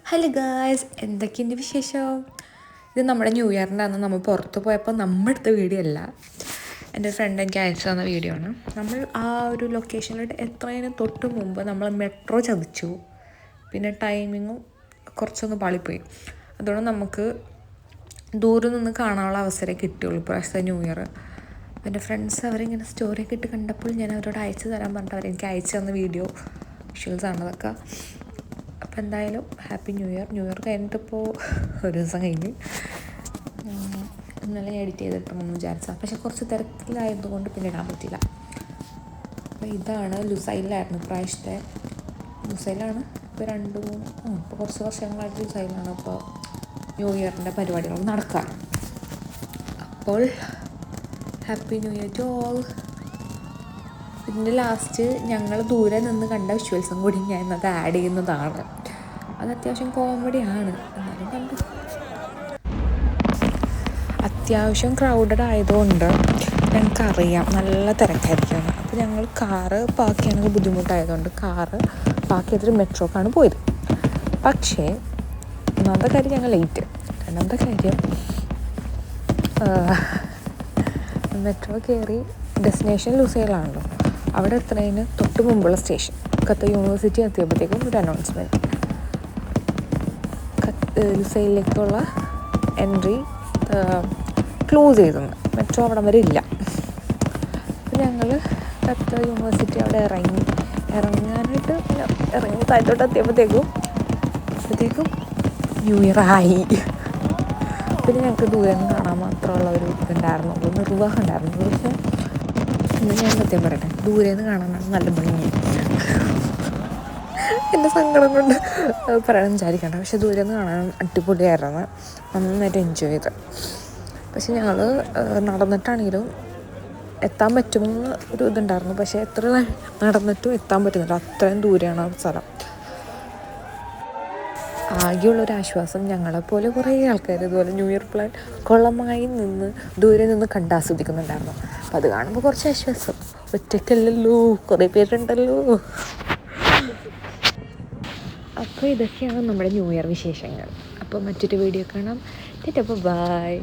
Hello guys, എന്തൊക്കെയുണ്ട് വിശേഷം? ഇത് നമ്മുടെ ന്യൂ ഇയറിൻ്റെ അന്ന് നമ്മൾ പുറത്ത് പോയപ്പോൾ നമ്മൾ എടുത്ത വീഡിയോ അല്ല, എൻ്റെ ഫ്രണ്ട് എനിക്ക് അയച്ചു തന്ന വീഡിയോ ആണ്. നമ്മൾ ആ ഒരു ലൊക്കേഷനിലോട്ട് എത്രയും തൊട്ട് മുമ്പ് നമ്മൾ മെട്രോ ചതിച്ചു. പിന്നെ ടൈമിങ്ങും കുറച്ചൊന്ന് പാളിപ്പോയി. അതുകൊണ്ട് നമുക്ക് ദൂരെ നിന്ന് കാണാനുള്ള അവസരം കിട്ടിയുള്ളൂ ഇപ്രാവശ്യത്തെ ന്യൂ ഇയർ. എൻ്റെ ഫ്രണ്ട്സ് അവരിങ്ങനെ സ്റ്റോറിയൊക്കെ ഇട്ട് കണ്ടപ്പോൾ ഞാൻ അവരോട് അയച്ചു തരാൻ പറഞ്ഞിട്ട് അവരെനിക്ക് അയച്ചു തന്ന വീഡിയോ വിഷ്വൽസാണ് അതൊക്കെ. അപ്പോൾ എന്തായാലും happy new year. New year കഴിഞ്ഞിട്ടിപ്പോൾ ഒരു ദിവസം കഴിഞ്ഞ്. ഇന്നലെ ഞാൻ എഡിറ്റ് ചെയ്തിട്ടുണ്ടെന്ന് വിചാരിച്ചാൽ, പക്ഷെ കുറച്ച് തിരക്കിലായതുകൊണ്ട് പിന്നെ ഇടാൻ പറ്റില്ല. അപ്പോൾ ഇതാണ് ലുസൈലായിരുന്നു പ്രാവശ്യത്തെ. ലുസൈലാണ് ഇപ്പോൾ ഇപ്പോൾ കുറച്ച് വർഷങ്ങളായിട്ട് ലുസൈലാണ് ഇപ്പോൾ ന്യൂ ഇയറിൻ്റെ പരിപാടികൾ നടക്കാറ്. അപ്പോൾ happy new year to all. ഇതിൻ്റെ ലാസ്റ്റ് ഞങ്ങൾ ദൂരെ നിന്ന് കണ്ട വിഷ്വൽസും കൂടി ഞാൻ ഇന്നത് ആഡ് ചെയ്യുന്നതാണ്. അത് അത്യാവശ്യം കോമഡിയാണ്, എന്നാലും കണ്ടു. അത്യാവശ്യം ക്രൗഡഡ് ആയതുകൊണ്ട് ഞങ്ങൾക്കറിയാം നല്ല തിരക്കായിരിക്കുമെന്ന്. അപ്പോൾ ഞങ്ങൾ കാറ് പാർക്ക് ചെയ്യാനൊക്കെ ബുദ്ധിമുട്ടായതുകൊണ്ട് കാറ് പാർക്ക് ചെയ്തിട്ട് മെട്രോക്കാണ് പോയത്. പക്ഷേ ഒന്നാമത്തെ കാര്യം ഞങ്ങൾ ലേറ്റ്. രണ്ടാമത്തെ കാര്യം മെട്രോ കയറി ഡെസ്റ്റിനേഷൻ ലുസൈലാണല്ലോ. അവിടെ എത്തുന്നതിന് തൊട്ട് മുമ്പുള്ള സ്റ്റേഷൻ ഖത്തർ യൂണിവേഴ്സിറ്റി എത്തിയപ്പോഴത്തേക്കും ഒരു അനൗൺസ്മെൻറ്റ്, ലുസൈലിലേക്കുള്ള എൻട്രി ക്ലോസ് ചെയ്തെന്ന്. മെട്രോ അവിടം വരെ ഇല്ല. അപ്പോൾ ഞങ്ങൾ ഖത്തർ യൂണിവേഴ്സിറ്റി അവിടെ ഇറങ്ങാനായിട്ട് ഇറങ്ങി താഴത്തോട്ട് എത്തിയപ്പോഴത്തേക്കും ന്യൂ ഇയർ ആയി. പിന്നെ ഞങ്ങൾക്ക് ദൂരെ നിന്ന് കാണാൻ മാത്രമുള്ള ഒരു ഇതുണ്ടായിരുന്നുള്ളൂ, നിർവാഹം ഉണ്ടായിരുന്നു. പക്ഷേ ഇന്ന് ഞാൻ സത്യം പറയട്ടെ, ദൂരെ നിന്ന് കാണാനാണ് നല്ല ഭംഗി. എൻ്റെ സങ്കടം കൊണ്ട് പറയാൻ വിചാരിക്കണ്ട, പക്ഷെ ദൂരെ നിന്ന് കാണാൻ അടിപൊളിയായിരുന്നു. നന്നായിട്ട് എൻജോയ് ചെയ്ത്. പക്ഷെ ഞങ്ങൾ നടന്നിട്ടാണെങ്കിലും എത്താൻ പറ്റുമെന്ന് ഒരു ഇതുണ്ടായിരുന്നു. പക്ഷേ എത്ര നടന്നിട്ടും എത്താൻ പറ്റുന്നില്ല, അത്രയും ദൂരെയാണ് ആ സ്ഥലം. ആകെയുള്ളൊരാശ്വാസം ഞങ്ങളെപ്പോലെ കുറേ ആൾക്കാർ ഇതുപോലെ ന്യൂ ഇയർ പ്ലാൻ കൊള്ളമായി ദൂരെ നിന്ന് കണ്ടാസ്വദിക്കുന്നുണ്ടായിരുന്നു. അപ്പോൾ അത് കാണുമ്പോൾ കുറച്ച് ആശ്വാസം. ഒറ്റയ്ക്കല്ലല്ലോ, കുറേ പേരുണ്ടല്ലോ. അപ്പോൾ ഇതൊക്കെയാണ് നമ്മുടെ ന്യൂ ഇയർ വിശേഷങ്ങൾ. അപ്പോൾ മറ്റൊരു വീഡിയോ കാണാം. അപ്പോൾ ബൈ.